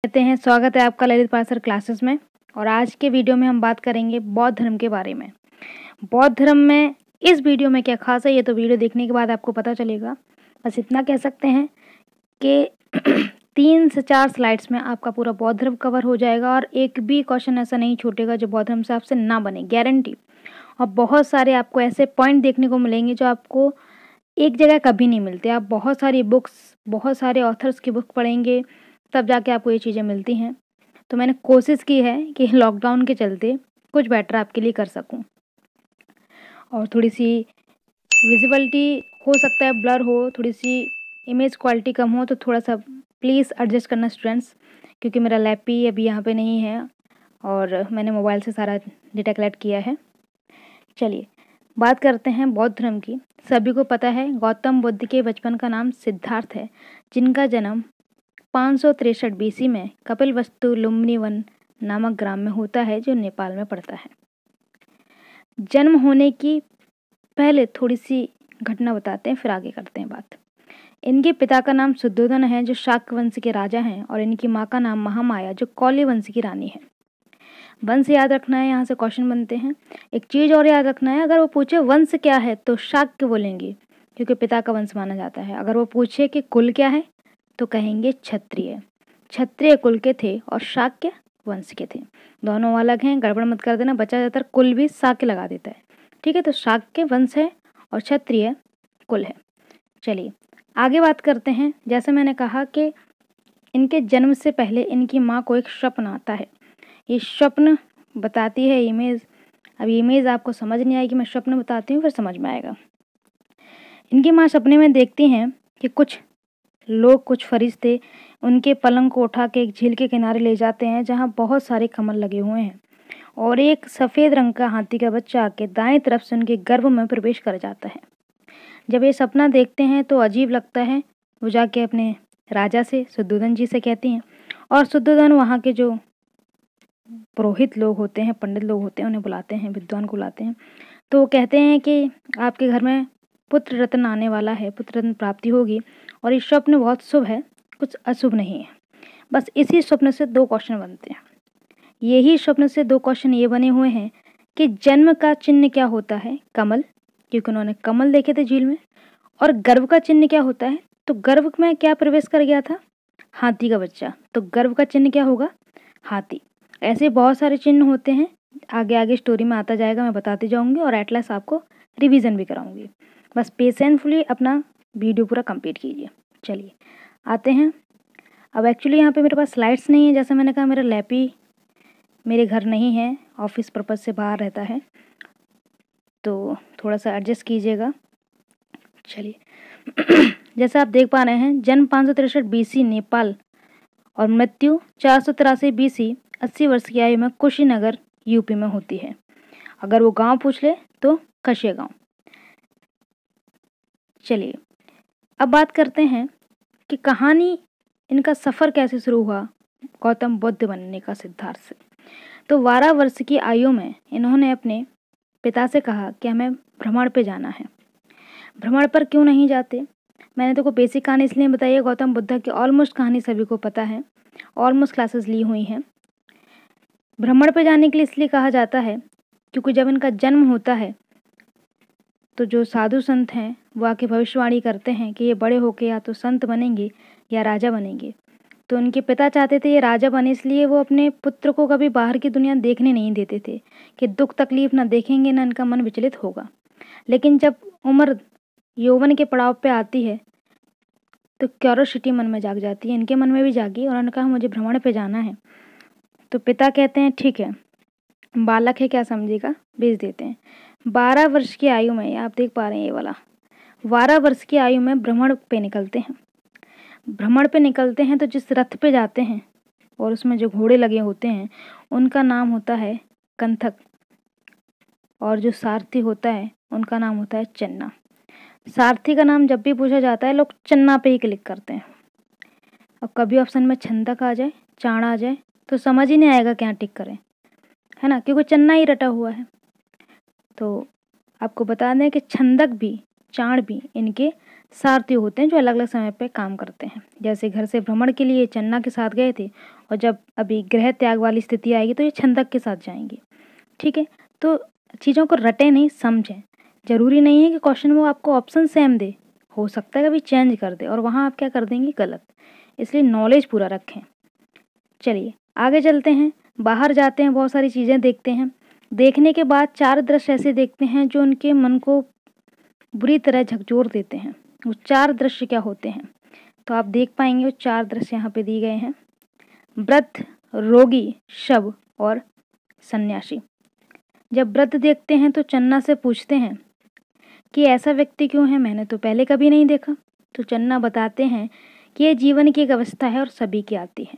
कहते हैं स्वागत है आपका ललित पार्सर क्लासेस में। और आज के वीडियो में हम बात करेंगे बौद्ध धर्म के बारे में। बौद्ध धर्म में इस वीडियो में क्या खास है, ये तो वीडियो देखने के बाद आपको पता चलेगा। बस इतना कह सकते हैं कि 3 से 4 स्लाइड्स में आपका पूरा बौद्ध धर्म कवर हो जाएगा और एक भी क्वेश्चन ऐसा नहीं छूटेगा जो बौद्ध धर्म से आपसे ना बने, गारंटी। और बहुत सारे आपको ऐसे पॉइंट देखने को मिलेंगे जो आपको एक जगह कभी नहीं मिलते। आप बहुत सारी बुक्स, बहुत सारे ऑथर्स की बुक पढ़ेंगे तब जाके आपको ये चीज़ें मिलती हैं। तो मैंने कोशिश की है कि लॉकडाउन के चलते कुछ बेटर आपके लिए कर सकूं। और थोड़ी सी विजिबिलिटी हो सकता है ब्लर हो, थोड़ी सी इमेज क्वालिटी कम हो, तो थोड़ा सा प्लीज़ एडजस्ट करना स्टूडेंट्स, क्योंकि मेरा लैपी अभी यहाँ पे नहीं है और मैंने मोबाइल से सारा डेटा कलेक्ट किया है। चलिए बात करते हैं बौद्ध धर्म की। सभी को पता है गौतम बुद्ध के बचपन का नाम सिद्धार्थ है, जिनका जन्म 563 BC में कपिलवस्तु लुम्बिनी वन नामक ग्राम में होता है, जो नेपाल में पड़ता है। जन्म होने की पहले थोड़ी सी घटना बताते हैं, फिर आगे करते हैं बात। इनके पिता का नाम शुद्धोधन है, जो शाक्य वंश के राजा हैं, और इनकी माँ का नाम महामाया, जो कौल्य वंश की रानी है। वंश याद रखना है, यहाँ से क्वेश्चन बनते हैं। एक चीज़ और याद रखना है, अगर वो पूछे वंश क्या है तो शाक्य बोलेंगे, क्योंकि पिता का वंश माना जाता है। अगर वो पूछे कि कुल क्या है तो कहेंगे क्षत्रिय। क्षत्रिय कुल के थे और शाक्य वंश के थे, दोनों अलग हैं, गड़बड़ मत कर देना। बच्चा ज़्यादातर कुल भी शाक्य लगा देता है, ठीक है। तो शाक्य वंश है और क्षत्रिय कुल है। चलिए आगे बात करते हैं। जैसे मैंने कहा कि इनके जन्म से पहले इनकी माँ को एक स्वप्न आता है। ये स्वप्न बताती है इमेज। अभी इमेज आपको समझ नहीं आएगी, मैं स्वप्न बताती हूँ फिर समझ में आएगा। इनकी माँ सपने में देखती हैं कि कुछ लोग, कुछ फरिश्ते उनके पलंग को उठा के एक झील के किनारे ले जाते हैं, जहाँ बहुत सारे कमल लगे हुए हैं, और एक सफ़ेद रंग का हाथी का बच्चा आके दाएं तरफ से उनके गर्भ में प्रवेश कर जाता है। जब ये सपना देखते हैं तो अजीब लगता है। वो जाके अपने राजा से, शुद्धोधन जी से कहती हैं, और शुद्धोधन वहाँ के जो पुरोहित लोग होते हैं, पंडित लोग होते हैं, उन्हें बुलाते हैं, विद्वान को बुलाते हैं। तो वो कहते हैं कि आपके घर में पुत्र रत्न आने वाला है, पुत्र रत्न प्राप्ति होगी, और ये स्वप्न बहुत शुभ है, कुछ अशुभ नहीं है। बस इसी स्वप्न से 2 क्वेश्चन बनते हैं। यही स्वप्न से 2 क्वेश्चन ये बने हुए हैं कि जन्म का चिन्ह क्या होता है, कमल, क्योंकि उन्होंने कमल देखे थे झील में। और गर्भ का चिन्ह क्या होता है, तो गर्भ में क्या प्रवेश कर गया था, हाथी का बच्चा, तो गर्भ का चिन्ह क्या होगा, हाथी। ऐसे बहुत सारे चिन्ह होते हैं, आगे आगे स्टोरी में आता जाएगा, मैं बताती जाऊंगी और एट लास्ट आपको रिवीजन भी कराऊंगी। बस पेशेंटफुली अपना वीडियो पूरा कंप्लीट कीजिए। चलिए आते हैं। अब एक्चुअली यहाँ पे मेरे पास स्लाइड्स नहीं है, जैसे मैंने कहा मेरा लैपी मेरे घर नहीं है, ऑफिस पर्पज़ से बाहर रहता है, तो थोड़ा सा एडजस्ट कीजिएगा। चलिए जैसा आप देख पा रहे हैं, जन्म 563 BC नेपाल और मृत्यु 483 BC 80 वर्ष की आयु में कुशीनगर यूपी में होती है। अगर वो गांव पूछ ले तो कशिया गांव। चलिए अब बात करते हैं कि कहानी, इनका सफ़र कैसे शुरू हुआ गौतम बुद्ध बनने का सिद्धार्थ से। तो 12 वर्ष की आयु में इन्होंने अपने पिता से कहा कि हमें भ्रमण पे जाना है। भ्रमण पर क्यों नहीं जाते, मैंने तो को बेसिक कहानी इसलिए बताई है, गौतम बुद्ध की ऑलमोस्ट कहानी सभी को पता है, ऑलमोस्ट क्लासेस ली हुई हैं। भ्रमण पे जाने के लिए इसलिए कहा जाता है क्योंकि जब इनका जन्म होता है तो जो साधु संत हैं वो आके भविष्यवाणी करते हैं कि ये बड़े होके या तो संत बनेंगे या राजा बनेंगे। तो उनके पिता चाहते थे ये राजा बने, इसलिए वो अपने पुत्र को कभी बाहर की दुनिया देखने नहीं देते थे कि दुख तकलीफ ना देखेंगे ना इनका मन विचलित होगा। लेकिन जब उम्र यौवन के पड़ाव पे आती है तो क्यूरोसिटी मन में जाग जाती है, इनके मन में भी जागी, और उन्होंने कहा मुझे भ्रमण पे जाना है। तो पिता कहते हैं ठीक है, बालक है क्या समझेगा, भेज देते हैं। 12 वर्ष की आयु में, आप देख पा रहे हैं ये वाला, 12 वर्ष की आयु में भ्रमण पे निकलते हैं। भ्रमण पे निकलते हैं तो जिस रथ पे जाते हैं और उसमें जो घोड़े लगे होते हैं उनका नाम होता है कंथक, और जो सारथी होता है उनका नाम होता है चन्ना। सारथी का नाम जब भी पूछा जाता है लोग चन्ना पे ही क्लिक करते हैं। अब कभी ऑप्शन में छंदक आ जाए, चाण आ जाए तो समझ ही नहीं आएगा क्या टिक करें, है ना, क्योंकि चन्ना ही रटा हुआ है। तो आपको बता दें कि छंदक भी चाण भी इनके सारथी होते हैं जो अलग अलग समय पे काम करते हैं। जैसे घर से भ्रमण के लिए चन्ना के साथ गए थे और जब अभी गृह त्याग वाली स्थिति आएगी तो ये छंदक के साथ जाएंगे। ठीक है, तो चीज़ों को रटें नहीं, समझें। जरूरी नहीं है कि क्वेश्चन वो आपको ऑप्शन सेम दे, हो सकता है कभी चेंज कर दे और वहाँ आप क्या कर देंगे, गलत। इसलिए नॉलेज पूरा रखें। चलिए आगे चलते हैं, बाहर जाते हैं, बहुत सारी चीज़ें देखते हैं। देखने के बाद 4 दृश्य ऐसे देखते हैं जो उनके मन को बुरी तरह झकझोर देते हैं। वो 4 दृश्य क्या होते हैं तो आप देख पाएंगे, वो 4 दृश्य यहाँ पे दिए गए हैं। वृद्ध, रोगी, शव और सन्यासी। जब वृद्ध देखते हैं तो चन्ना से पूछते हैं कि ऐसा व्यक्ति क्यों है, मैंने तो पहले कभी नहीं देखा। तो चन्ना बताते हैं कि ये जीवन की एक अवस्था है और सभी की आती है।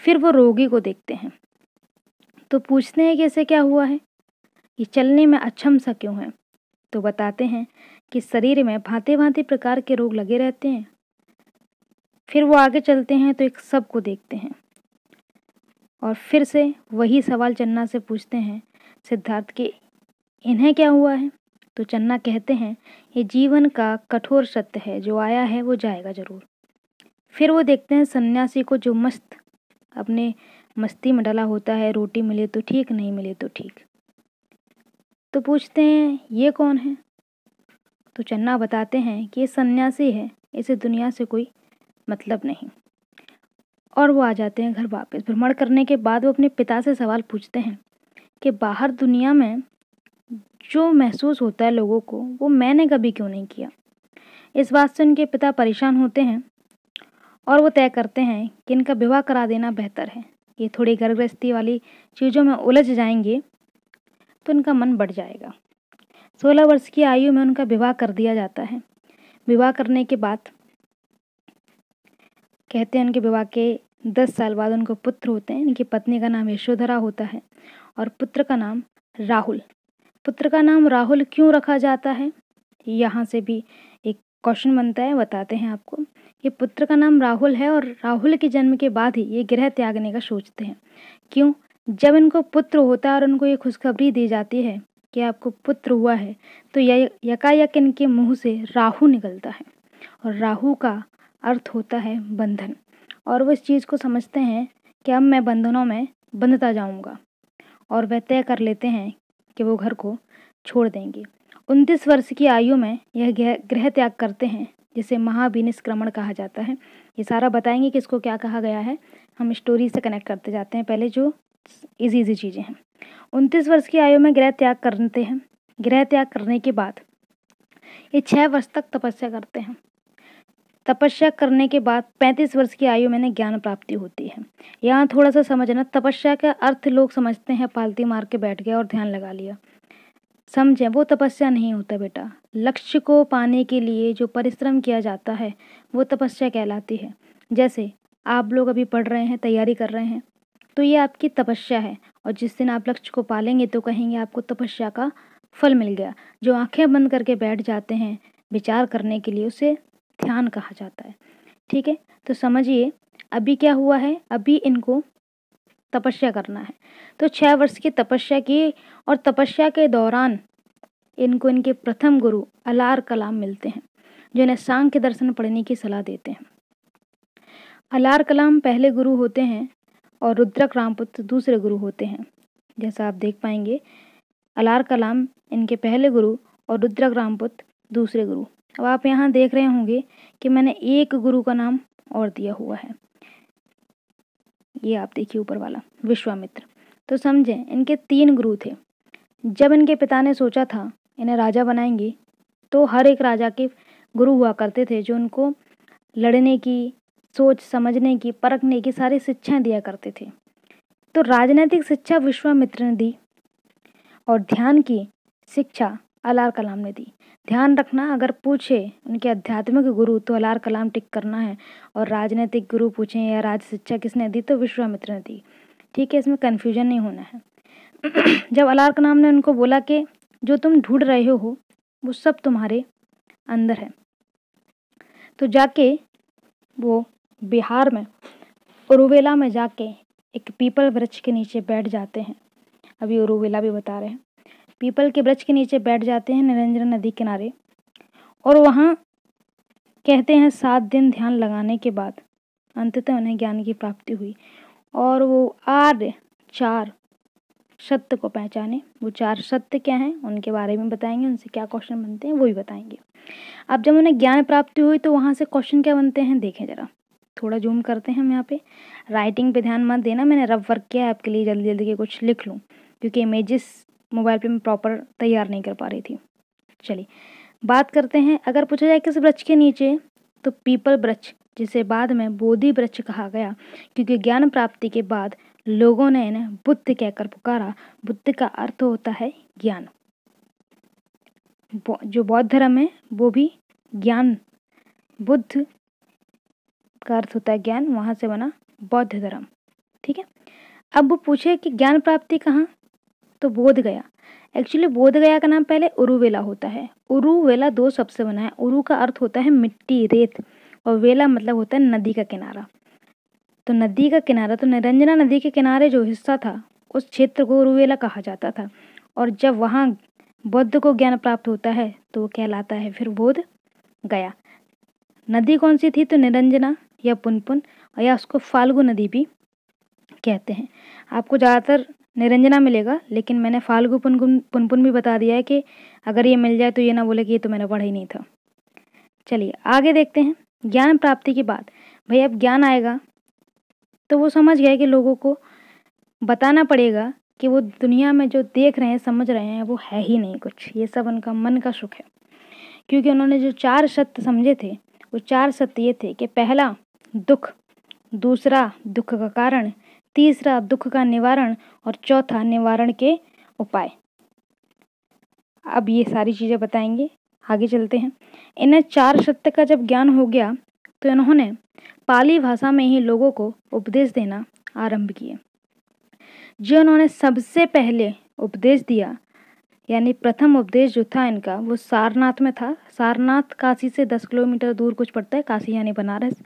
फिर वो रोगी को देखते हैं तो पूछते हैं कि ऐसे क्या हुआ है, ये चलने में अक्षम सा क्यों है। तो बताते हैं कि शरीर में भांति भांति प्रकार के रोग लगे रहते हैं। फिर वो आगे चलते हैं तो एक शव को देखते हैं और फिर से वही सवाल चन्ना से पूछते हैं सिद्धार्थ कि इन्हें क्या हुआ है। तो चन्ना कहते हैं ये जीवन का कठोर सत्य है, जो आया है वो जाएगा जरूर। फिर वो देखते हैं सन्यासी को जो मस्त अपने मस्ती में डला होता है, रोटी मिले तो ठीक, नहीं मिले तो ठीक। तो पूछते हैं ये कौन है। तो चन्ना बताते हैं कि ये सन्यासी है, इसे दुनिया से कोई मतलब नहीं। और वो आ जाते हैं घर वापस। भ्रमण करने के बाद वो अपने पिता से सवाल पूछते हैं कि बाहर दुनिया में जो महसूस होता है लोगों को, वो मैंने कभी क्यों नहीं किया। इस बात से उनके पिता परेशान होते हैं और वो तय करते हैं कि इनका विवाह करा देना बेहतर है। ये थोड़ी घर गृहस्थी वाली चीज़ों में उलझ जाएंगे तो उनका मन बढ़ जाएगा। 16 वर्ष की आयु में उनका विवाह कर दिया जाता है। विवाह करने के बाद कहते हैं उनके विवाह के 10 साल बाद उनको पुत्र होते हैं। इनकी पत्नी का नाम यशोधरा होता है और पुत्र का नाम राहुल। पुत्र का नाम राहुल क्यों रखा जाता है, यहाँ से भी एक क्वेश्चन बनता है, बताते हैं आपको। ये पुत्र का नाम राहुल है और राहुल के जन्म के बाद ही ये गृह त्यागने का सोचते हैं। क्यों, जब इनको पुत्र होता है और उनको ये खुशखबरी दी जाती है कि आपको पुत्र हुआ है तो यकायक इनके मुंह से राहु निकलता है और राहु का अर्थ होता है बंधन। और वो इस चीज़ को समझते हैं कि अब मैं बंधनों में बंधता जाऊंगा और वह तय कर लेते हैं कि वो घर को छोड़ देंगे। 29 वर्ष की आयु में यह गृह त्याग करते हैं, जिसे महाविनिष्क्रमण कहा जाता है। ये सारा बताएंगे कि इसको क्या कहा गया है, हम स्टोरी से कनेक्ट करते जाते हैं। पहले जो इजी चीज़ें हैं, 29 वर्ष की आयु में गृह त्याग करते हैं। गृह त्याग करने के बाद ये 6 वर्ष तक तपस्या करते हैं। तपस्या करने के बाद 35 वर्ष की आयु में इन्हें ज्ञान प्राप्ति होती है। यहाँ थोड़ा सा समझना, तपस्या का अर्थ लोग समझते हैं पालती मार के बैठ गया और ध्यान लगा लिया। समझें, वो तपस्या नहीं होता बेटा। लक्ष्य को पाने के लिए जो परिश्रम किया जाता है वो तपस्या कहलाती है। जैसे आप लोग अभी पढ़ रहे हैं, तैयारी कर रहे हैं, तो ये आपकी तपस्या है और जिस दिन आप लक्ष्य को पालेंगे तो कहेंगे आपको तपस्या का फल मिल गया। जो आंखें बंद करके बैठ जाते हैं विचार करने के लिए, उसे ध्यान कहा जाता है। ठीक है, तो समझिए अभी क्या हुआ है, अभी इनको तपस्या करना है। तो 6 वर्ष की तपस्या की और तपस्या के दौरान इनको इनके प्रथम गुरु अलार कलाम मिलते हैं, जो इन्हें सांख्य दर्शन पढ़ने की सलाह देते हैं। अलार कलाम पहले गुरु होते हैं और रुद्रक रामपुत्र दूसरे गुरु होते हैं। जैसा आप देख पाएंगे, अलार कलाम इनके पहले गुरु और रुद्रक रामपुत्र दूसरे गुरु। अब आप यहाँ देख रहे होंगे कि मैंने एक गुरु का नाम और दिया हुआ है, ये आप देखिए ऊपर वाला, विश्वामित्र। तो समझें इनके 3 गुरु थे। जब इनके पिता ने सोचा था इन्हें राजा बनाएंगे तो हर एक राजा के गुरु हुआ करते थे जो उनको लड़ने की, सोच समझने की, परखने की सारी शिक्षाएं दिया करते थे। तो राजनीतिक शिक्षा विश्वामित्र ने दी और ध्यान की शिक्षा अलार कलाम ने दी। ध्यान रखना, अगर पूछे उनके आध्यात्मिक गुरु तो अलार कलाम टिक करना है, और राजनीतिक गुरु पूछें या राज शिक्षा किसने दी तो विश्वामित्र ने दी। ठीक है, इसमें कन्फ्यूजन नहीं होना है। जब अलार कलाम ने उनको बोला कि जो तुम ढूंढ रहे हो वो सब तुम्हारे अंदर है, तो जाके वो बिहार में उरुवेला में जाके एक पीपल वृक्ष के नीचे बैठ जाते हैं। अभी उरुवेला भी बता रहे हैं। पीपल के वृक्ष के नीचे बैठ जाते हैं निरंजन नदी किनारे और वहाँ कहते हैं 7 दिन ध्यान लगाने के बाद अंततः उन्हें ज्ञान की प्राप्ति हुई और वो आर्य 4 सत्य को पहचाने। वो 4 सत्य क्या हैं उनके बारे में बताएंगे, उनसे क्या क्वेश्चन बनते हैं वो भी बताएंगे। अब जब उन्हें ज्ञान प्राप्ति हुई तो वहाँ से क्वेश्चन क्या बनते हैं देखें जरा, थोड़ा जूम करते हैं हम यहाँ पे। राइटिंग पे ध्यान मत देना, मैंने रफ वर्क किया है आपके लिए, जल्दी जल्दी के कुछ लिख लूँ क्योंकि इमेजेस मोबाइल पे मैं प्रॉपर तैयार नहीं कर पा रही थी। चलिए बात करते हैं, अगर पूछा जाए किस वृक्ष के नीचे, तो पीपल वृक्ष, जिसे बाद में बोधि वृक्ष कहा गया क्योंकि ज्ञान प्राप्ति के बाद लोगों ने इन्हें बुद्ध कहकर पुकारा। बुद्ध का अर्थ होता है ज्ञान। जो बौद्ध धर्म है वो भी ज्ञान, बुद्ध का अर्थ होता है ज्ञान, वहां से बना बौद्ध धर्म। ठीक है, अब वो पूछे कि ज्ञान प्राप्ति कहाँ, तो बोध गया। एक्चुअली बोध गया का नाम पहले उरुवेला होता है। उरुवेला 2 शब्द से बना है। उरु का अर्थ होता है मिट्टी, रेत, और वेला मतलब होता है नदी का किनारा। तो नदी का किनारा, तो निरंजना नदी के किनारे जो हिस्सा था उस क्षेत्र को उरुवेला कहा जाता था। और जब वहाँ बुद्ध को ज्ञान प्राप्त होता है तो वो कहलाता है फिर बोध गया। नदी कौन सी थी, तो निरंजना या पुनपुन, या उसको फाल्गु नदी भी कहते हैं। आपको ज़्यादातर निरंजना मिलेगा, लेकिन मैंने फाल्गु पुनपुन भी बता दिया है कि अगर ये मिल जाए तो ये ना बोले कि ये तो मैंने पढ़ा ही नहीं था। चलिए आगे देखते हैं। ज्ञान प्राप्ति के बाद भाई अब ज्ञान आएगा तो वो समझ गया कि लोगों को बताना पड़ेगा कि वो दुनिया में जो देख रहे हैं समझ रहे हैं वो है ही नहीं कुछ, ये सब उनका मन का सुख है। क्योंकि उन्होंने जो 4 सत्य समझे थे वो 4 सत्य ये थे कि पहला दुख, दूसरा दुख का कारण, तीसरा दुख का निवारण, और चौथा निवारण के उपाय। अब ये सारी चीज़ें बताएंगे, आगे चलते हैं। इन्हें 4 सत्य का जब ज्ञान हो गया तो इन्होंने पाली भाषा में ही लोगों को उपदेश देना आरंभ किए। जो उन्होंने सबसे पहले उपदेश दिया, यानी प्रथम उपदेश जो था इनका वो सारनाथ में था। सारनाथ काशी से 10 किलोमीटर दूर कुछ पड़ता है, काशी यानी बनारस,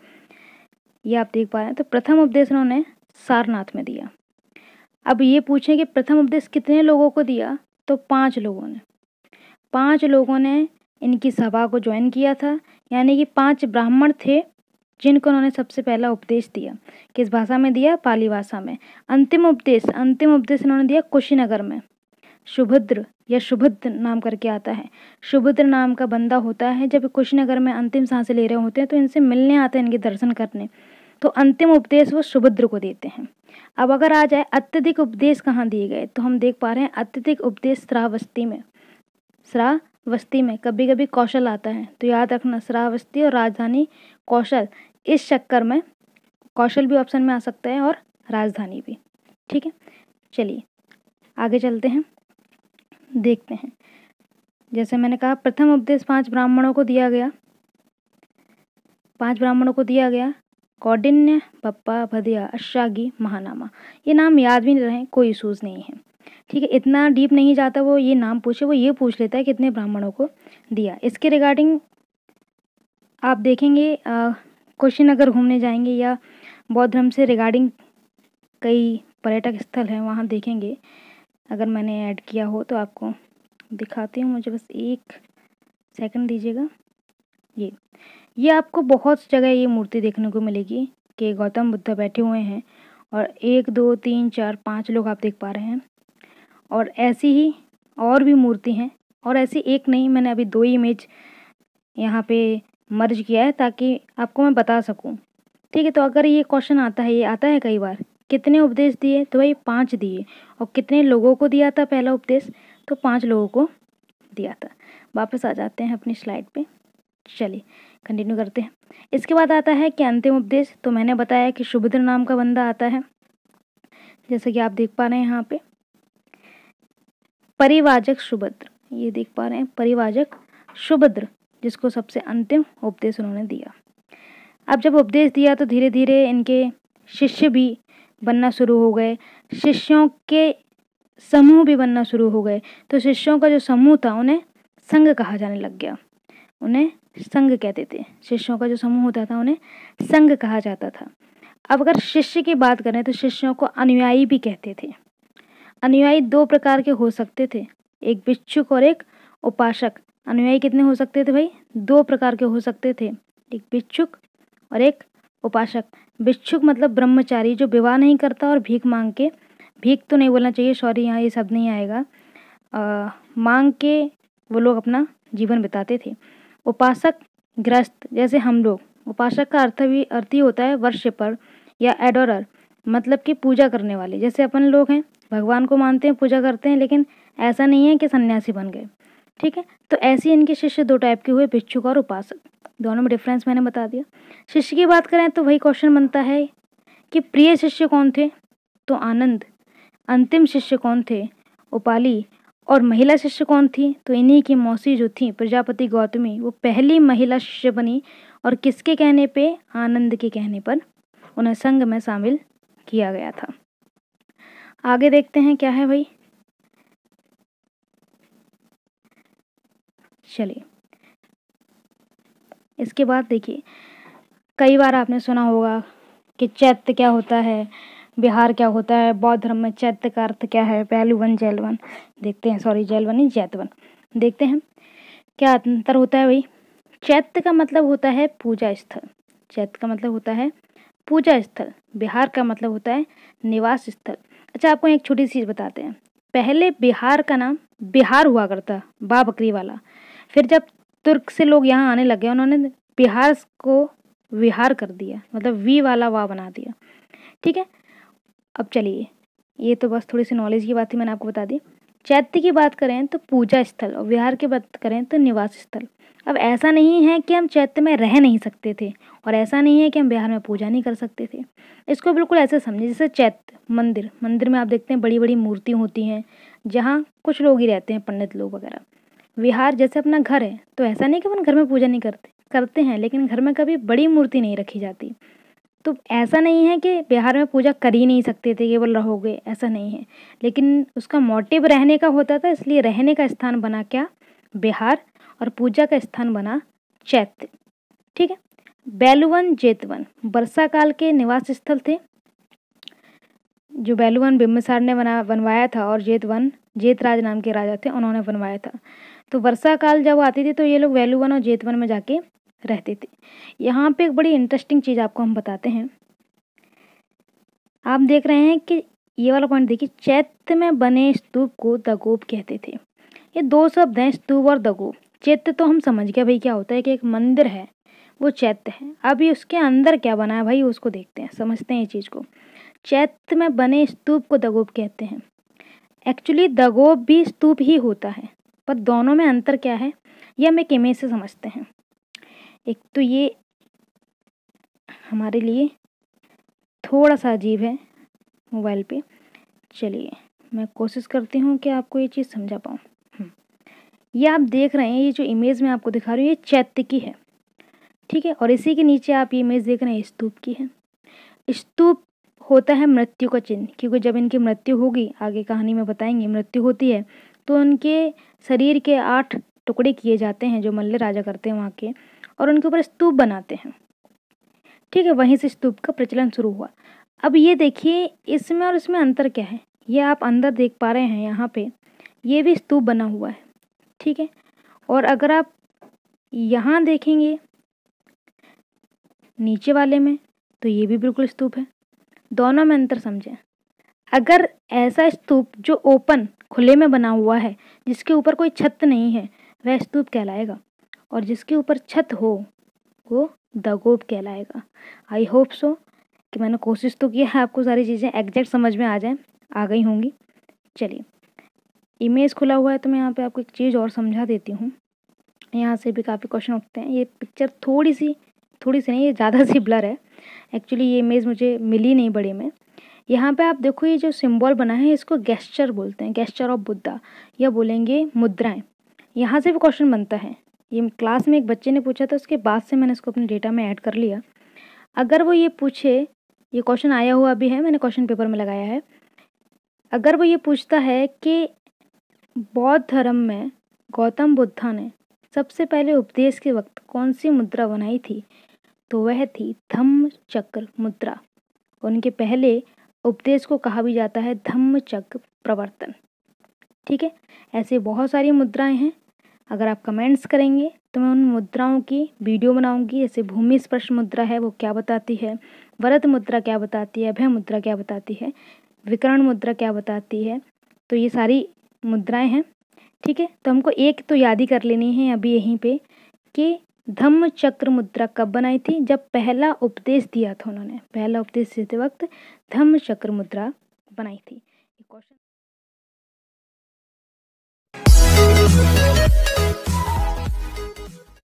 ये आप देख पा रहे हैं। तो प्रथम उपदेश उन्होंने सारनाथ में दिया। अब ये पूछें कि प्रथम उपदेश कितने लोगों को दिया, तो 5 लोगों ने। 5 लोगों ने इनकी सभा को ज्वाइन किया था, यानी कि 5 ब्राह्मण थे जिनको उन्होंने सबसे पहला उपदेश दिया। किस भाषा में दिया, पाली भाषा में। अंतिम उपदेश उन्होंने दिया कुशीनगर में। सुभद्र या सुभद्र नाम करके आता है, सुभद्र नाम का बंदा होता है। जब कुशीनगर में अंतिम सांसें ले रहे होते हैं तो इनसे मिलने आते हैं, इनके दर्शन करने, तो अंतिम उपदेश वो सुभद्र को देते हैं। अब अगर आ जाए अत्यधिक उपदेश कहाँ दिए गए, तो हम देख पा रहे हैं अत्यधिक उपदेश श्रावस्ती में। श्रावस्ती में कभी कभी कौशल आता है, तो याद रखना श्रावस्ती और राजधानी कौशल, इस चक्कर में कौशल भी ऑप्शन में आ सकता है और राजधानी भी। ठीक है, चलिए आगे चलते हैं, देखते हैं। जैसे मैंने कहा प्रथम उपदेश 5 ब्राह्मणों को दिया गया। 5 ब्राह्मणों को दिया गया, कौंडिन्य, बप्पा, भदिया, अश्वागी, महानामा। ये नाम याद भी नहीं रहे, कोई इशूज़ नहीं है। ठीक है, इतना डीप नहीं जाता वो ये नाम पूछे, वो ये पूछ लेता है कितने ब्राह्मणों को दिया। इसके रिगार्डिंग आप देखेंगे, कुशीनगर घूमने जाएंगे या बौद्ध धर्म से रिगार्डिंग कई पर्यटक स्थल हैं, वहाँ देखेंगे। अगर मैंने ऐड किया हो तो आपको दिखाती हूँ, मुझे बस 1 सेकंड दीजिएगा। ये आपको बहुत जगह ये मूर्ति देखने को मिलेगी कि गौतम बुद्ध बैठे हुए हैं और 1 2 3 4 5 लोग आप देख पा रहे हैं। और ऐसी ही और भी मूर्ति हैं, और ऐसी एक नहीं, मैंने अभी 2 इमेज यहाँ पे मर्ज किया है ताकि आपको मैं बता सकूँ। ठीक है, तो अगर ये क्वेश्चन आता है, ये आता है कई बार, कितने उपदेश दिए, तो भाई 5 दिए। और कितने लोगों को दिया था पहला उपदेश, तो 5 लोगों को दिया था। वापस आ जाते हैं अपनी स्लाइड पे, चलिए कंटिन्यू करते हैं। इसके बाद आता है कि अंतिम उपदेश, तो मैंने बताया कि सुभद्र नाम का बंदा आता है, जैसे कि आप देख पा रहे हैं यहाँ पे परिवाजक सुभद्र, ये देख पा रहे हैं परिवाजक सुभद्र, जिसको सबसे अंतिम उपदेश उन्होंने दिया। अब जब उपदेश दिया तो धीरे धीरे इनके शिष्य भी बनना शुरू हो गए, शिष्यों के समूह भी बनना शुरू हो गए। तो शिष्यों का जो समूह था उन्हें संघ कहा जाने लग गया, उन्हें संघ कहते थे। शिष्यों का जो समूह होता था उन्हें संघ कहा जाता था। अब अगर शिष्य की बात करें तो शिष्यों को अनुयायी भी कहते थे। अनुयायी 2 प्रकार के हो सकते थे, एक भिक्षुक और एक उपासक। अनुयायी कितने हो सकते थे भाई? 2 प्रकार के हो सकते थे, एक भिक्षुक और एक उपासक। भिक्षुक मतलब ब्रह्मचारी जो विवाह नहीं करता और भीख मांग के, भीख तो नहीं बोलना चाहिए, सॉरी यहाँ ये शब्द नहीं आएगा, मांग के वो लोग अपना जीवन बिताते थे। उपासक गृहस्थ जैसे हम लोग। उपासक का अर्थ ही होता है वर्शिपर या एडोरर, मतलब कि पूजा करने वाले। जैसे अपन लोग हैं, भगवान को मानते हैं, पूजा करते हैं, लेकिन ऐसा नहीं है कि सन्यासी बन गए। ठीक है, तो ऐसे इनके शिष्य 2 टाइप के हुए, भिक्षुक और उपासक। दोनों में डिफरेंस मैंने बता दिया। शिष्य की बात करें तो वही क्वेश्चन बनता है कि प्रिय शिष्य कौन थे? तो आनंद। अंतिम शिष्य कौन थे? उपाली। और महिला शिष्य कौन थी? तो इन्हीं की मौसी जो थी प्रजापति गौतमी, वो पहली महिला शिष्य बनी। और किसके कहने पे? आनंद के कहने पर उन्हें संघ में शामिल किया गया था। आगे देखते हैं क्या है भाई। चलिए, इसके बाद देखिए, कई बार आपने सुना होगा कि चैत्य क्या होता है, बिहार क्या होता है, बौद्ध धर्म में चैत्य का अर्थ क्या है, पहलुवन जैलवन। देखते हैं, सॉरी जैलवन नहीं जैतवन। देखते हैं क्या अंतर होता है भाई। चैत्य का मतलब होता है पूजा स्थल। चैत्य का मतलब होता है पूजा स्थल। बिहार का मतलब होता है निवास स्थल। अच्छा, आपको एक छोटी सी चीज बताते हैं। पहले बिहार का नाम बिहार हुआ करता, बा बकरी वाला। फिर जब तुर्क से लोग यहाँ आने लगे, उन्होंने बिहार को विहार कर दिया, मतलब वी वाला वाह बना दिया। ठीक है, अब चलिए, ये तो बस थोड़ी सी नॉलेज की बात थी, मैंने आपको बता दी। चैत्य की बात करें तो पूजा स्थल, और विहार की बात करें तो निवास स्थल। अब ऐसा नहीं है कि हम चैत्य में रह नहीं सकते थे, और ऐसा नहीं है कि हम बिहार में पूजा नहीं कर सकते थे। इसको बिल्कुल ऐसे समझिए जैसे चैत्य मंदिर, मंदिर में आप देखते हैं बड़ी बड़ी मूर्ति होती हैं, जहाँ कुछ लोग ही रहते हैं, पंडित लोग वगैरह। विहार जैसे अपना घर है, तो ऐसा नहीं कि अपन घर में पूजा नहीं करते, करते हैं, लेकिन घर में कभी बड़ी मूर्ति नहीं रखी जाती। तो ऐसा नहीं है कि बिहार में पूजा कर ही नहीं सकते थे, केवल रहोगे, ऐसा नहीं है। लेकिन उसका मोटिव रहने का होता था, इसलिए रहने का स्थान बना क्या? बिहार, और पूजा का स्थान बना चैत्य। ठीक है, बैलुवन जेतवन वर्षा काल के निवास स्थल थे। जो बैलुवन बिम्बिसार ने बनवाया था, और जेतवन जेतराज नाम के राजा थे, उन्होंने बनवाया था। तो वर्षा काल जब आती थी तो ये लोग बैलुवन और जेतवन में जाके रहते थे। यहाँ पे एक बड़ी इंटरेस्टिंग चीज़ आपको हम बताते हैं। आप देख रहे हैं कि ये वाला पॉइंट देखिए, चैत्य में बने स्तूप को दगोप कहते थे। ये 2 शब्द हैं, स्तूप और दगोप। चैत्य तो हम समझ गए भाई क्या होता है, कि एक मंदिर है, वो चैत्य है। अभी उसके अंदर क्या बना है भाई, उसको देखते हैं, समझते हैं ये चीज़ को। चैत्य में बने स्तूप को दगोप कहते हैं। एक्चुअली दगोप भी स्तूप ही होता है, पर दोनों में अंतर क्या है, ये हम एक इमेज से समझते हैं। एक तो ये हमारे लिए थोड़ा सा अजीब है मोबाइल पे, चलिए मैं कोशिश करती हूँ कि आपको ये चीज़ समझा पाऊँ। ये आप देख रहे हैं, ये जो इमेज मैं आपको दिखा रही हूँ, ये चैत्य की है। ठीक है, और इसी के नीचे आप ये इमेज देख रहे हैं, स्तूप की है। स्तूप होता है मृत्यु का चिन्ह, क्योंकि जब इनकी मृत्यु होगी, आगे कहानी में बताएंगे, मृत्यु होती है तो उनके शरीर के 8 टुकड़े किए जाते हैं, जो मल्ल राजा करते हैं वहाँ के, और उनके ऊपर स्तूप बनाते हैं। ठीक है, वहीं से स्तूप का प्रचलन शुरू हुआ। अब ये देखिए, इसमें और इसमें अंतर क्या है, ये आप अंदर देख पा रहे हैं, यहाँ पे ये भी स्तूप बना हुआ है। ठीक है, और अगर आप यहाँ देखेंगे नीचे वाले में, तो ये भी बिल्कुल स्तूप है। दोनों में अंतर समझें। अगर ऐसा स्तूप जो ओपन खुले में बना हुआ है, जिसके ऊपर कोई छत नहीं है, वह स्तूप कहलाएगा, और जिसके ऊपर छत हो वो दगोप कहलाएगा। आई होप सो कि मैंने कोशिश तो की है आपको सारी चीज़ें एग्जैक्ट समझ में आ जाए, आ गई होंगी। चलिए, इमेज खुला हुआ है तो मैं यहाँ पे आपको एक चीज़ और समझा देती हूँ। यहाँ से भी काफ़ी क्वेश्चन उठते हैं। ये पिक्चर थोड़ी सी नहीं, ये ज़्यादा सी ब्लर है। एक्चुअली ये इमेज मुझे मिली नहीं बड़ी में। यहाँ पे आप देखो, ये जो सिंबल बना है, इसको गेस्चर बोलते हैं, गेस्चर ऑफ बुद्धा, या बोलेंगे मुद्राएं। यहाँ से भी क्वेश्चन बनता है। ये क्लास में एक बच्चे ने पूछा था, उसके बाद से मैंने इसको अपने डेटा में ऐड कर लिया। अगर वो ये पूछे, ये क्वेश्चन आया हुआ भी है, मैंने क्वेश्चन पेपर में लगाया है। अगर वो ये पूछता है कि बौद्ध धर्म में गौतम बुद्धा ने सबसे पहले उपदेश के वक्त कौन सी मुद्रा बनाई थी, तो वह थी धम्म चक्र मुद्रा। उनके पहले उपदेश को कहा भी जाता है धम्म चक्र प्रवर्तन। ठीक है, ऐसे बहुत सारी मुद्राएं हैं, अगर आप कमेंट्स करेंगे तो मैं उन मुद्राओं की वीडियो बनाऊंगी। जैसे भूमि स्पर्श मुद्रा है वो क्या बताती है, वरद मुद्रा क्या बताती है, अभय मुद्रा क्या बताती है, विकर्ण मुद्रा क्या बताती है। तो ये सारी मुद्राएं हैं, ठीक है। तो हमको एक तो याद ही कर लेनी है अभी यहीं पे कि धम्म चक्र मुद्रा कब बनाई थी, जब पहला उपदेश दिया था उन्होंने, पहला उपदेश देते वक्त धम्म चक्र मुद्रा बनाई थी। क्वेश्चन